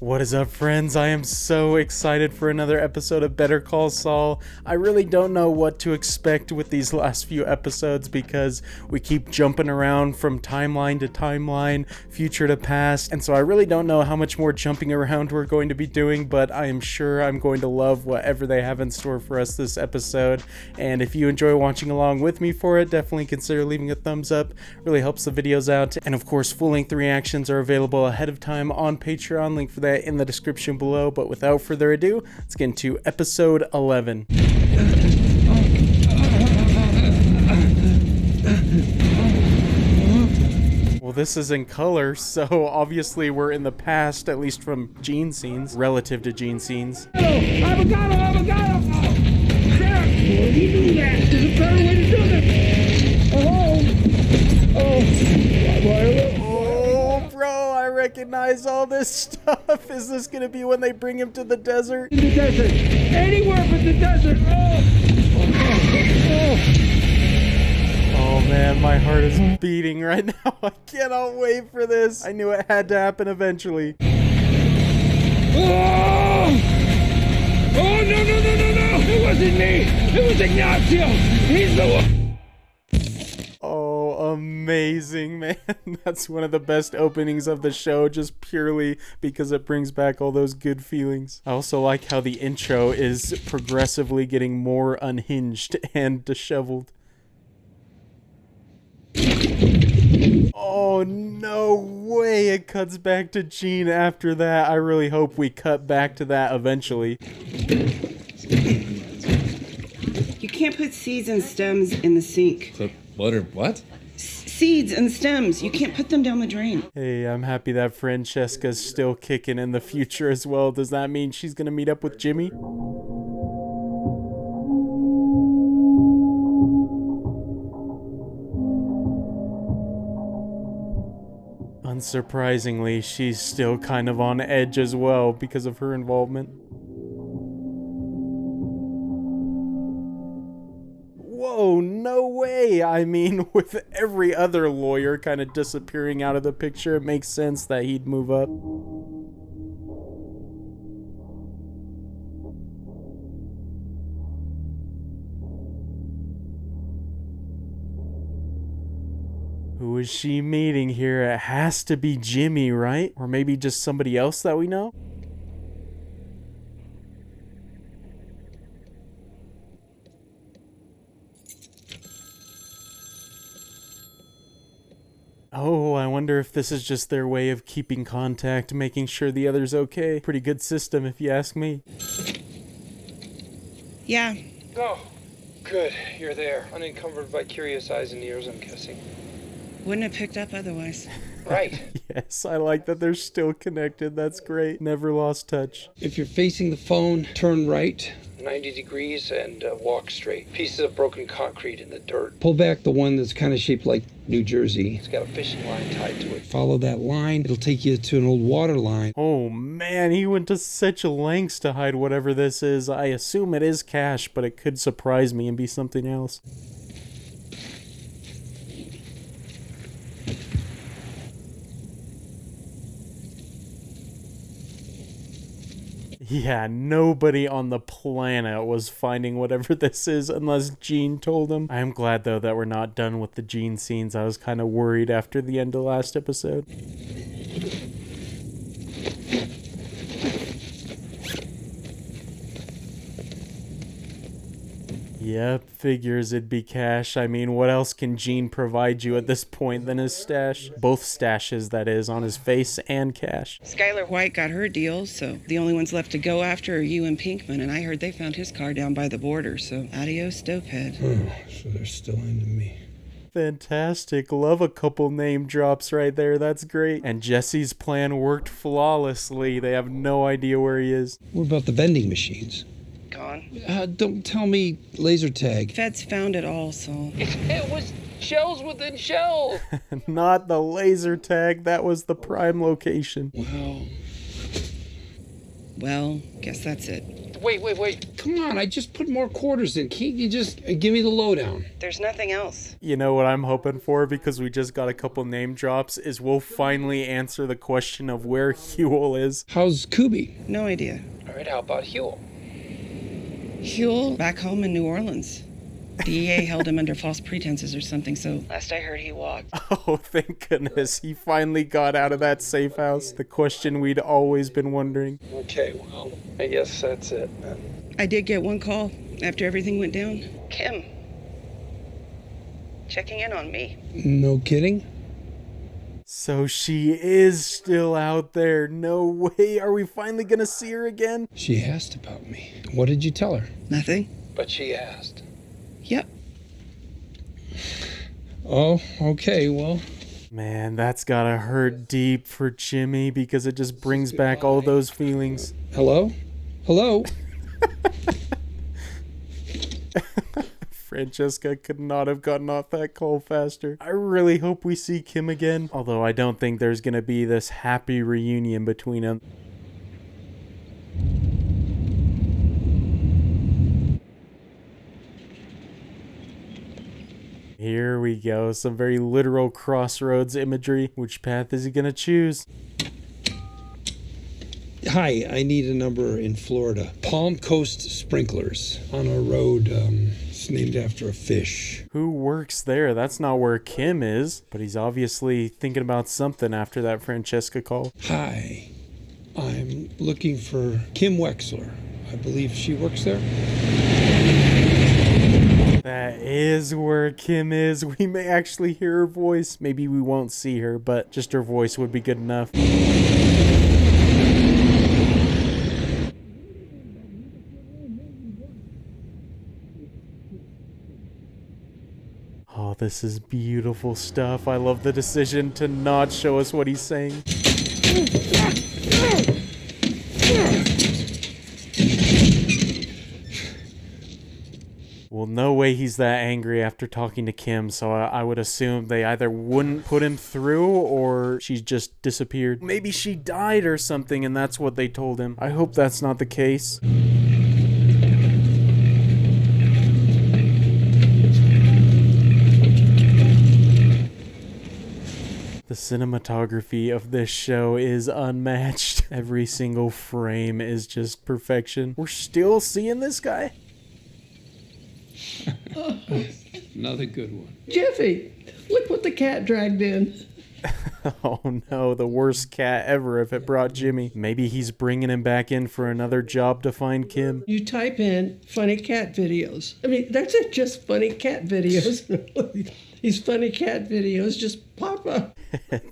What is up, friends? I am so excited for another episode of Better Call Saul. I really don't know what to expect with these last few episodes because we keep jumping around from timeline to timeline, future to past, and so I really don't know how much more jumping around we're going to be doing, but I am sure I'm going to love whatever they have in store for us this episode. And if you enjoy watching along with me for it, definitely consider leaving a thumbs up. It really helps the videos out. And of course, full-length reactions are available ahead of time on Patreon. Link for that in the description below, but without further ado, let's get into episode 11. Well, this is in color, so obviously we're in the past, at least from Gene scenes, relative to Gene scenes. Avocado! Oh, crap! You do that! There's a better way to do this! Oh, bro, I recognize all this stuff. Is this gonna be when they bring him to the desert? In the desert! Anywhere but the desert! Oh man, my heart is beating right now. I cannot wait for this. I knew it had to happen eventually. Oh, no! It wasn't me! It was Ignacio! He's the one! Oh, amazing, man. That's one of the best openings of the show, just purely because it brings back all those good feelings. I also like how the intro is progressively getting more unhinged and disheveled. Oh, no way it cuts back to Gene after that. I really hope we cut back to that eventually. You can't put seeds and stems in the sink. So what? Seeds and stems. You can't put them down the drain. Hey, I'm happy that Francesca's still kicking in the future as well. Does that mean she's gonna meet up with Jimmy? Unsurprisingly, she's still kind of on edge as well because of her involvement. Whoa, no way! I mean, with every other lawyer kind of disappearing out of the picture, it makes sense that he'd move up. Who is she meeting here? It has to be Jimmy, right? Or maybe just somebody else that we know? Oh, I wonder if this is just their way of keeping contact, making sure the other's okay. Pretty good system, if you ask me. Yeah. Oh, good. You're there. Unencumbered by curious eyes and ears, I'm guessing. Wouldn't have picked up otherwise. Right. Yes, I like that they're still connected. That's great. Never lost touch. If you're facing the phone, turn right 90 degrees and walk straight. Pieces of broken concrete in the dirt. Pull back the one that's kind of shaped like New Jersey. It's got a fishing line tied to it. Follow that line. It'll take you to an old water line. Oh man, he went to such lengths to hide whatever this is. I assume it is cash, but it could surprise me and be something else. Yeah, nobody on the planet was finding whatever this is unless Gene told them. I am glad, though, that we're not done with the Gene scenes. I was kind of worried after the end of last episode. Yep, figures it'd be cash. I mean, what else can Gene provide you at this point than his stash? Both stashes, that is, on his face and cash. Skylar White got her deal, so the only ones left to go after are you and Pinkman, and I heard they found his car down by the border, so adios, Stopehead. Oh, so they're still into me. Fantastic. Love a couple name drops right there. That's great. And Jesse's plan worked flawlessly. They have no idea where he is. What about the vending machines? Gone. Don't tell me laser tag. Feds found it all, so... It was shells within shells. Not the laser tag. That was the prime location. Wow. Well, guess that's it. Wait. Come on, I just put more quarters in. Can't you just give me the lowdown? There's nothing else. You know what I'm hoping for, because we just got a couple name drops, is we'll finally answer the question of where Huel is. How's Kubi? No idea. All right, how about Huel? Huel back home in New Orleans. DEA held him under false pretenses or something, so last I heard he walked. Oh, thank goodness. He finally got out of that safe house. The question we'd always been wondering. Okay, well, I guess that's it then. I did get one call after everything went down. Kim. Checking in on me. No kidding? So she is still out there. No way. Are we finally gonna see her again? She asked about me. What did you tell her? Nothing? But she asked. Yep. Oh, okay, well. Man, that's gotta hurt deep for Jimmy, because it just brings back all those feelings. Hello? Francesca could not have gotten off that call faster. I really hope we see Kim again, although I don't think there's gonna be this happy reunion between them. Here we go, some very literal crossroads imagery. Which path is he gonna choose? Hi, I need a number in Florida. Palm Coast Sprinklers on a road, it's named after a fish. Who works there? That's not where Kim is, but he's obviously thinking about something after that Francesca call. Hi, I'm looking for Kim Wexler. I believe she works there. That is where Kim is. We may actually hear her voice. Maybe we won't see her, but just her voice would be good enough. Oh, this is beautiful stuff. I love the decision to not show us what he's saying. Well, no way he's that angry after talking to Kim, so I would assume they either wouldn't put him through or she's just disappeared. Maybe she died or something and that's what they told him. I hope that's not the case. The cinematography of this show is unmatched. Every single frame is just perfection. We're still seeing this guy? Another good one. Jeffy, look what the cat dragged in. Oh no, the worst cat ever if it brought Jimmy. Maybe he's bringing him back in for another job to find Kim. You type in funny cat videos. I mean, that's it, just funny cat videos. These funny cat videos just pop up.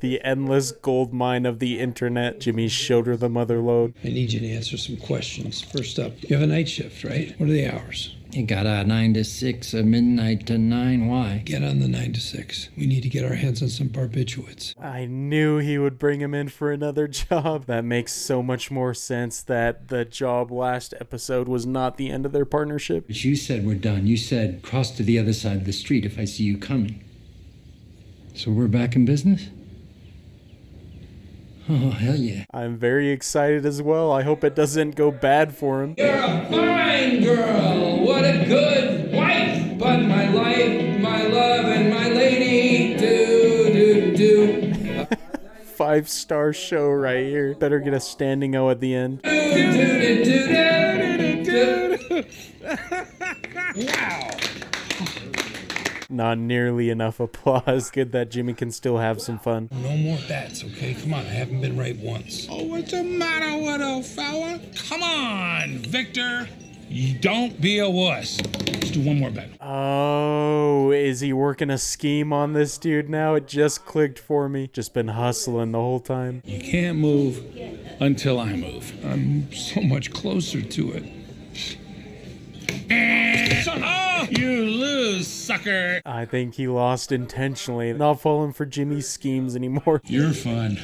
The endless gold mine of the internet. Jimmy's shoulder the mother load. I need you to answer some questions. First up, you have a night shift, right? What are the hours? You got a 9 to 6, a midnight to 9. Why? Get on the 9 to 6. We need to get our hands on some barbiturates. I knew he would bring him in for another job. That makes so much more sense that the job last episode was not the end of their partnership. But you said we're done. You said cross to the other side of the street if I see you coming. So we're back in business? Oh, hell yeah. I'm very excited as well. I hope it doesn't go bad for him. You're a fine girl. What a good wife. But my life, my love, and my lady do. 5-star show right here. Better get a standing O at the end. Wow. Not nearly enough applause. Good that Jimmy can still have some fun. No more bats, okay? Come on, I haven't been right once. Oh, what's the matter with old fella? Come on, Victor. You don't be a wuss. Let's do one more bet. Oh, is he working a scheme on this dude now? It just clicked for me. Just been hustling the whole time. You can't move until I move. I'm so much closer to it. Oh, you lose, sucker. I think he lost intentionally. Not falling for Jimmy's schemes anymore. You're fun.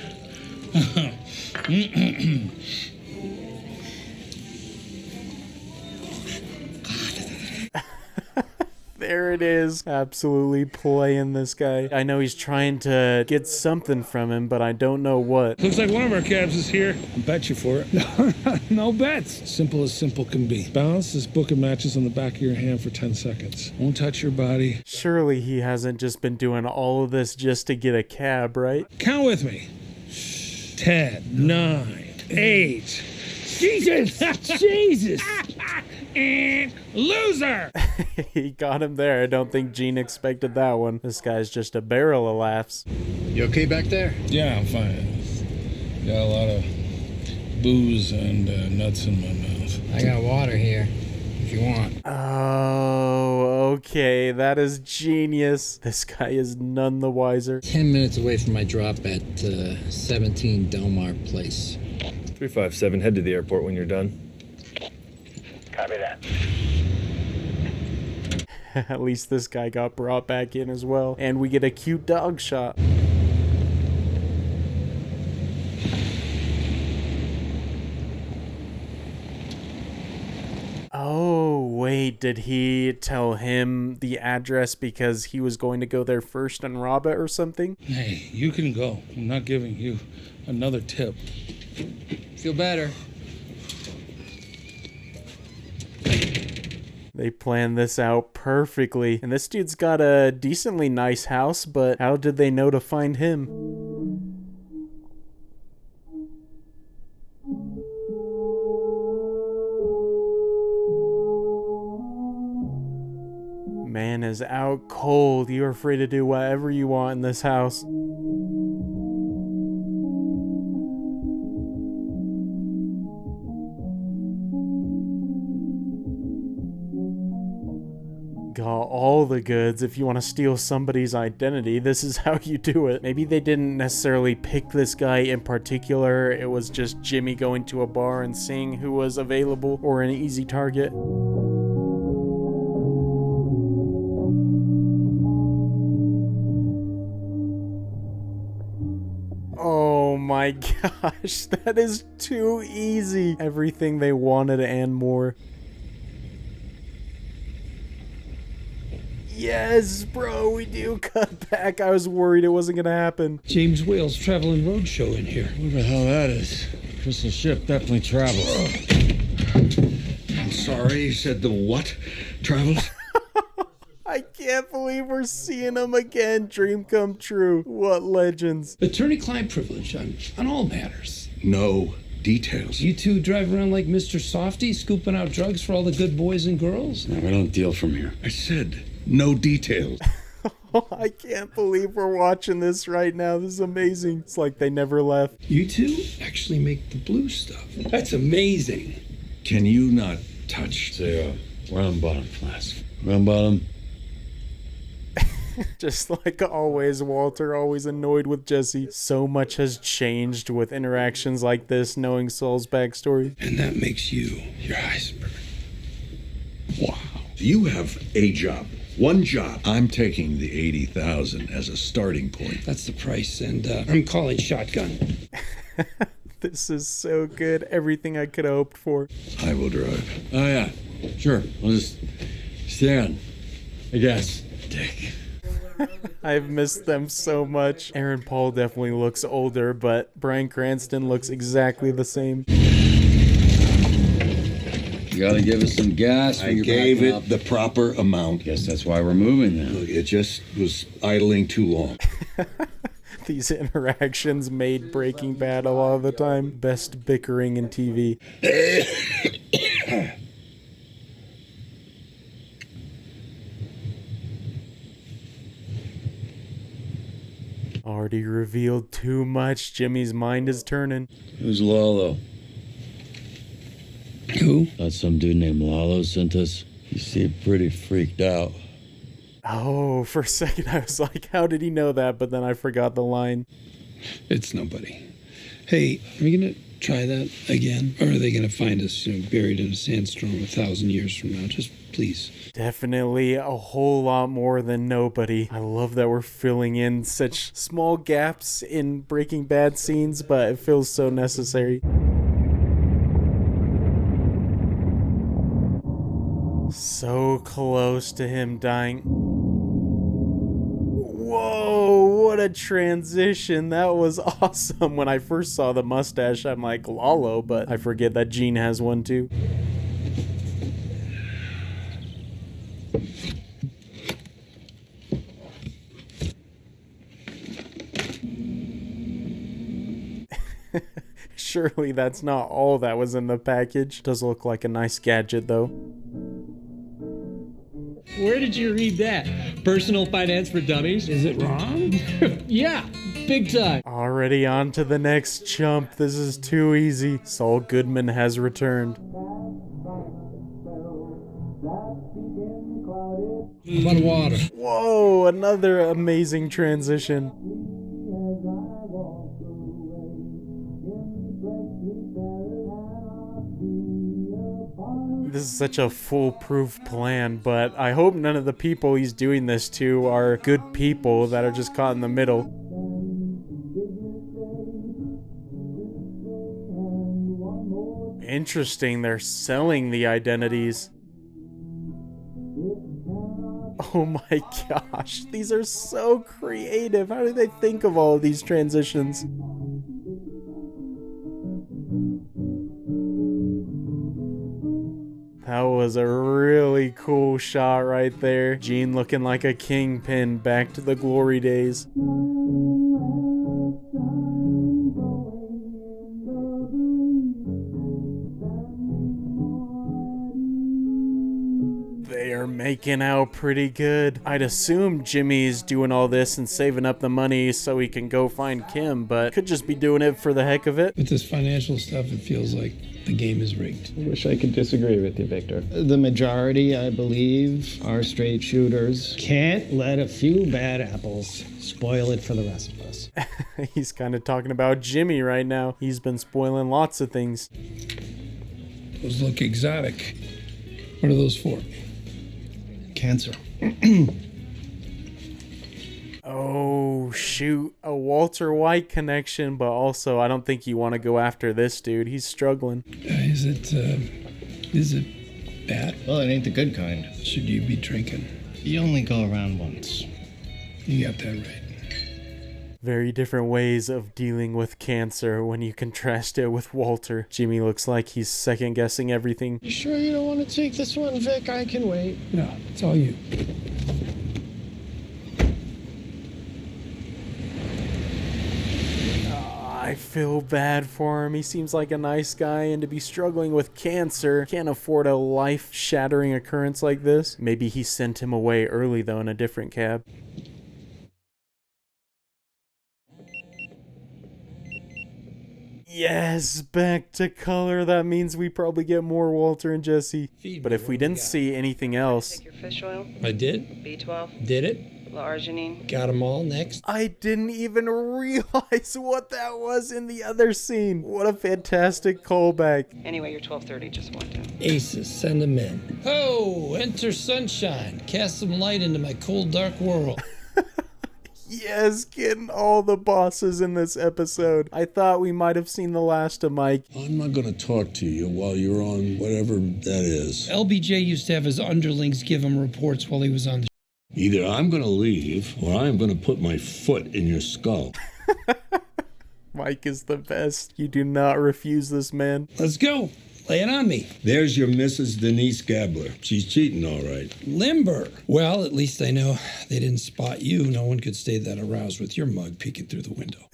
There it is. Absolutely playing this guy. I know he's trying to get something from him, but I don't know what. Looks like one of our cabs is here. I'll bet you for it. No bets. Simple as simple can be. Balance this book of matches on the back of your hand for 10 seconds. Won't touch your body. Surely he hasn't just been doing all of this just to get a cab, right? Count with me. 10, 9, 8. Jesus! Jesus! And loser! He got him there. I don't think Gene expected that one. This guy's just a barrel of laughs. You okay back there? Yeah, I'm fine. Got a lot of booze and nuts in my mouth. I got water here, if you want. Oh, okay. That is genius. This guy is none the wiser. 10 minutes away from my drop at 17 Delmar Place. 357, head to the airport when you're done. Copy that. At least this guy got brought back in as well. And we get a cute dog shot. Oh, wait, did he tell him the address because he was going to go there first and rob it or something? Hey, you can go. I'm not giving you another tip. Feel better. They planned this out perfectly. And this dude's got a decently nice house, but how did they know to find him? Man is out cold. You're free to do whatever you want in this house. Got all the goods. If you want to steal somebody's identity, this is how you do it. Maybe they didn't necessarily pick this guy in particular. It was just Jimmy going to a bar and seeing who was available or an easy target. Oh my gosh, that is too easy. Everything they wanted and more. Yes, bro, we do cut back. I was worried it wasn't gonna happen. James Whale's Traveling Roadshow in here. What the hell that is? Crystal ship definitely travels. I'm sorry, you said the what? Travels? I can't believe we're seeing him again. Dream come true. What legends. Attorney-client privilege on all matters. No details. You two drive around like Mr. Softy, scooping out drugs for all the good boys and girls? No, we don't deal from here. I said no details. I can't believe we're watching this right now. This is amazing. It's like they never left. You two actually make the blue stuff. That's amazing. Can you not touch? Say, round bottom flask. Round bottom. Just like always, Walter always annoyed with Jesse. So much has changed with interactions like this, knowing Saul's backstory. And that makes you your Heisenberg. Wow. You have a job. One job. I'm taking the 80,000 as a starting point. That's the price, and I'm calling shotgun. This is so good. Everything I could have hoped for. I will drive. Oh, yeah. Sure. I'll just stand. I guess. Dick. I've missed them so much. Aaron Paul definitely looks older, but Bryan Cranston looks exactly the same. You gotta give us some gas. I gave it the proper amount. Guess that's why we're moving then. Look, it just was idling too long. These interactions made Breaking Bad a lot of the time. Best bickering in TV. Already revealed too much. Jimmy's mind is turning. Who's Lalo? Who? That's some dude named Lalo sent us. You seem pretty freaked out. Oh, for a second I was like, how did he know that? But then I forgot the line. It's nobody. Hey, are we gonna try that again? Or are they gonna find us, buried in a sandstorm 1,000 years from now? Just please. Definitely a whole lot more than nobody. I love that we're filling in such small gaps in Breaking Bad scenes, but it feels so necessary. So close to him dying. Whoa, what a transition. That was awesome. When I first saw the mustache, I'm like, Lalo, but I forget that Gene has one too. Surely that's not all that was in the package. Does look like a nice gadget though. Where did you read that? Personal Finance for Dummies? Is it wrong? Yeah, big time. Already on to the next chump. This is too easy. Saul Goodman has returned. About water. Whoa, another amazing transition. This is such a foolproof plan, but I hope none of the people he's doing this to are good people that are just caught in the middle. Interesting, they're selling the identities. Oh my gosh, these are so creative. How did they think of all of these transitions? That was a really cool shot right there. Gene looking like a kingpin back to the glory days. They are making out pretty good. I'd assume Jimmy's doing all this and saving up the money so he can go find Kim, but could just be doing it for the heck of it. With this financial stuff, it feels like the game is rigged. I wish I could disagree with you, Victor. The majority, I believe, are straight shooters. Can't let a few bad apples spoil it for the rest of us. He's kind of talking about Jimmy right now. He's been spoiling lots of things. Those look exotic. What are those for? Cancer. Oh, shoot. A Walter White connection, but also I don't think you want to go after this dude. He's struggling. Is it bad? Well, it ain't the good kind. Should you be drinking? You only go around once. You got that right. Very different ways of dealing with cancer when you contrast it with Walter. Jimmy looks like he's second-guessing everything. You sure you don't want to take this one, Vic? I can wait. No, it's all you. I feel bad for him. He seems like a nice guy, and to be struggling with cancer, can't afford a life-shattering occurrence like this. Maybe he sent him away early, though, in a different cab. Yes, back to color. That means we probably get more Walter and Jesse. But if we didn't see anything else... Take your fish oil. I did. B12. Did it. L-arginine. Got them all. Next. I didn't even realize what that was in the other scene. What a fantastic callback. Anyway, your 12:30 just went down. Aces, send them in. Oh, enter sunshine. Cast some light into my cold, dark world. Yes, getting all the bosses in this episode. I thought we might have seen the last of Mike. I'm not going to talk to you while you're on whatever that is. LBJ used to have his underlings give him reports while he was on the Either I'm going to leave or I'm going to put my foot in your skull. Mike is the best. You do not refuse this man. Let's go. Lay it on me. There's your Mrs. Denise Gabler. She's cheating, all right. Limber. Well, at least I know they didn't spot you. No one could stay that aroused with your mug peeking through the window.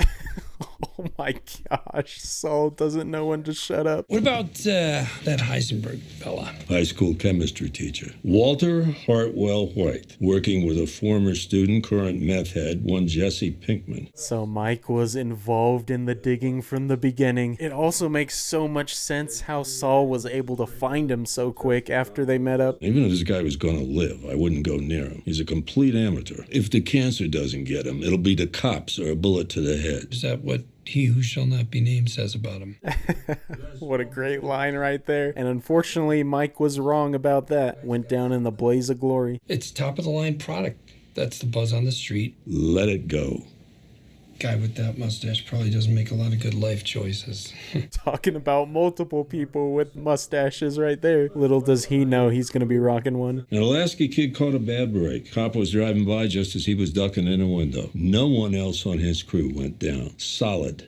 Oh my gosh, Saul doesn't know when to shut up. What about that Heisenberg fella? High school chemistry teacher. Walter Hartwell White, working with a former student, current meth head, one Jesse Pinkman. So Mike was involved in the digging from the beginning. It also makes so much sense how Saul was able to find him so quick after they met up. Even if this guy was going to live, I wouldn't go near him. He's a complete amateur. If the cancer doesn't get him, it'll be the cops or a bullet to the head. Is that what he who shall not be named says about him? What a great line right there. And unfortunately, Mike was wrong about that. Went down in the blaze of glory. It's top of the line product. That's the buzz on the street. Let it go. Guy with that mustache probably doesn't make a lot of good life choices. Talking about multiple people with mustaches right there. Little does he know he's going to be rocking one. An Alaska kid caught a bad break. Cop was driving by just as he was ducking in a window. No one else on his crew went down. Solid.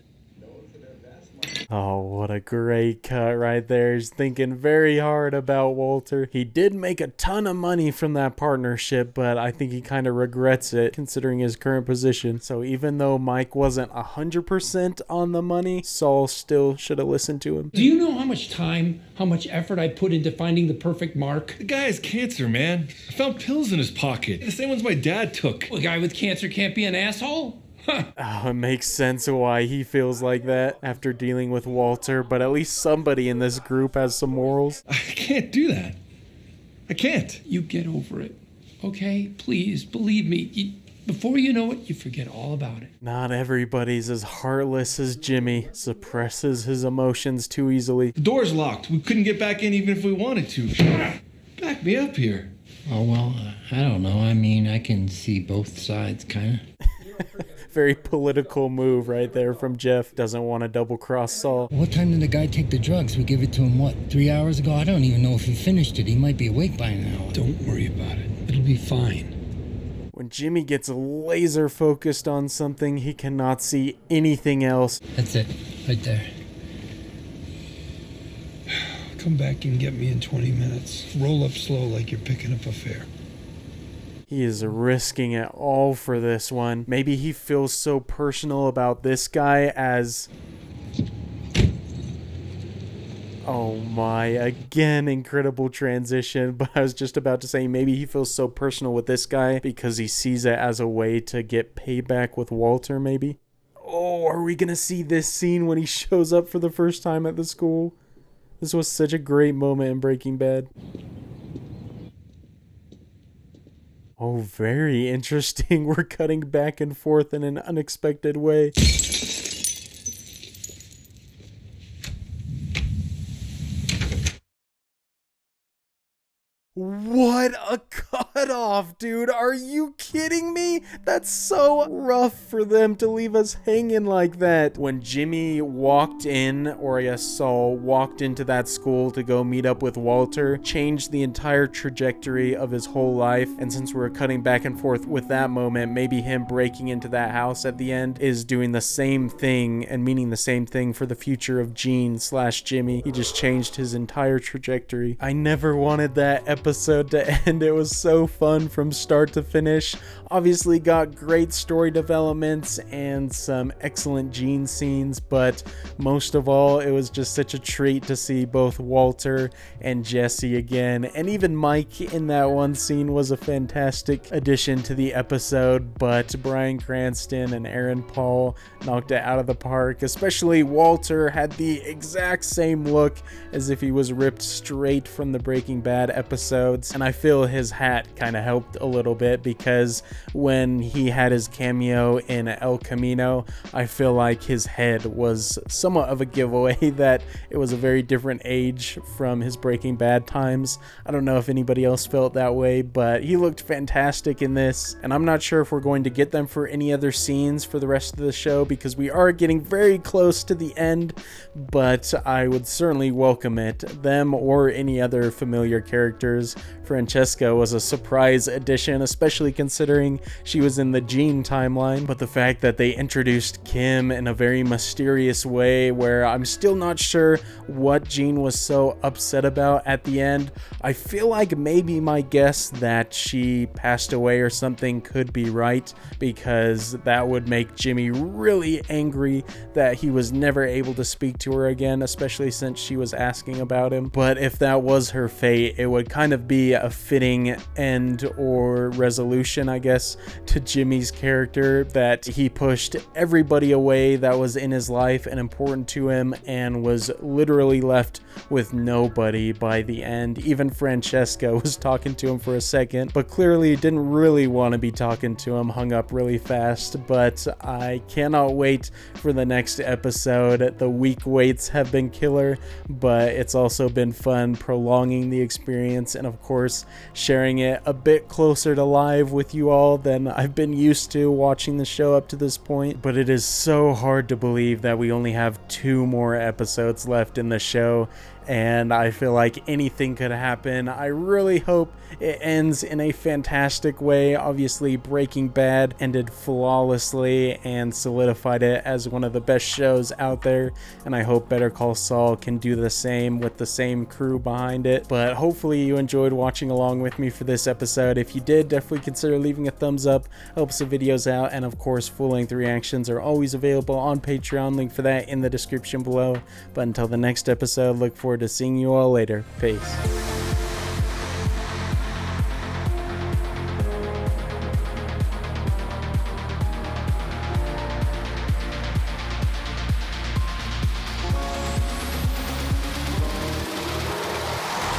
Oh, what a great cut right there. He's thinking very hard about Walter. He did make a ton of money from that partnership, but I think he kind of regrets it considering his current position. So even though Mike wasn't 100% on the money, Saul still should have listened to him. Do you know how much time, how much effort I put into finding the perfect mark? The guy has cancer, man. I found pills in his pocket. The same ones my dad took. A guy with cancer can't be an asshole? Oh, it makes sense why he feels like that after dealing with Walter, but at least somebody in this group has some morals. I can't do that. I can't. You get over it, okay? Please, believe me. Before you know it, you forget all about it. Not everybody's as heartless as Jimmy. Suppresses his emotions too easily. The door's locked. We couldn't get back in even if we wanted to. Back me up here. Oh, well, I don't know. I mean, I can see both sides, kind of. Very political move right there from Jeff. Doesn't want to double cross Saul. What time did the guy take the drugs? We gave it to him, what, 3 hours ago? I don't even know if he finished it. He might be awake by now. Don't worry about it. It'll be fine. When Jimmy gets laser focused on something, he cannot see anything else. That's it, right there. Come back and get me in 20 minutes. Roll up slow like you're picking up a fare. He is risking it all for this one. Maybe he feels so personal about this guy as... Oh my, again, incredible transition. But I was just about to say maybe he feels so personal with this guy because he sees it as a way to get payback with Walter, maybe. Oh, are we going to see this scene when he shows up for the first time at the school? This was such a great moment in Breaking Bad. Oh, very interesting. We're cutting back and forth in an unexpected way. What a cutoff, dude. Are you kidding me? That's so rough for them to leave us hanging like that. When Jimmy walked in, or I guess Saul walked into that school to go meet up with Walter, changed the entire trajectory of his whole life. And since we're cutting back and forth with that moment, maybe him breaking into that house at the end is doing the same thing and meaning the same thing for the future of Gene/Jimmy. He just changed his entire trajectory. I never wanted that episode to end. It was so fun from start to finish. Obviously got great story developments and some excellent Gene scenes, but most of all, it was just such a treat to see both Walter and Jesse again. And even Mike in that one scene was a fantastic addition to the episode, but Bryan Cranston and Aaron Paul knocked it out of the park. Especially Walter had the exact same look as if he was ripped straight from the Breaking Bad episodes. And I feel his hat kind of helped a little bit because when he had his cameo in El Camino, I feel like his head was somewhat of a giveaway that it was a very different age from his Breaking Bad times. I don't know if anybody else felt that way, but he looked fantastic in this. And I'm not sure if we're going to get them for any other scenes for the rest of the show because we are getting very close to the end, but I would certainly welcome it. Them or any other familiar characters. Francesca was a surprise addition, especially considering she was in the Gene timeline, but the fact that they introduced Kim in a very mysterious way where I'm still not sure what Gene was so upset about at the end. I feel like maybe my guess that she passed away or something could be right, because that would make Jimmy really angry that he was never able to speak to her again, especially since she was asking about him. But if that was her fate, it would kind of be a fitting end or resolution, I guess, to Jimmy's character, that he pushed everybody away that was in his life and important to him and was literally left with nobody by the end. Even Francesca was talking to him for a second, but clearly didn't really want to be talking to him, hung up really fast. But I cannot wait for the next episode. The week waits have been killer, but it's also been fun prolonging the experience and of course sharing it a a bit closer to live with you all than I've been used to watching the show up to this point, but it is so hard to believe that we only have 2 more episodes left in the show, and I feel like anything could happen. I really hope it ends in a fantastic way. Obviously, Breaking Bad ended flawlessly and solidified it as one of the best shows out there, and I hope Better Call Saul can do the same with the same crew behind it. But hopefully you enjoyed watching along with me for this episode. If you did, definitely consider leaving a thumbs up, helps the videos out, and of course full-length reactions are always available on Patreon, link for that in the description below. But until the next episode, look forward to seeing you all later. Peace.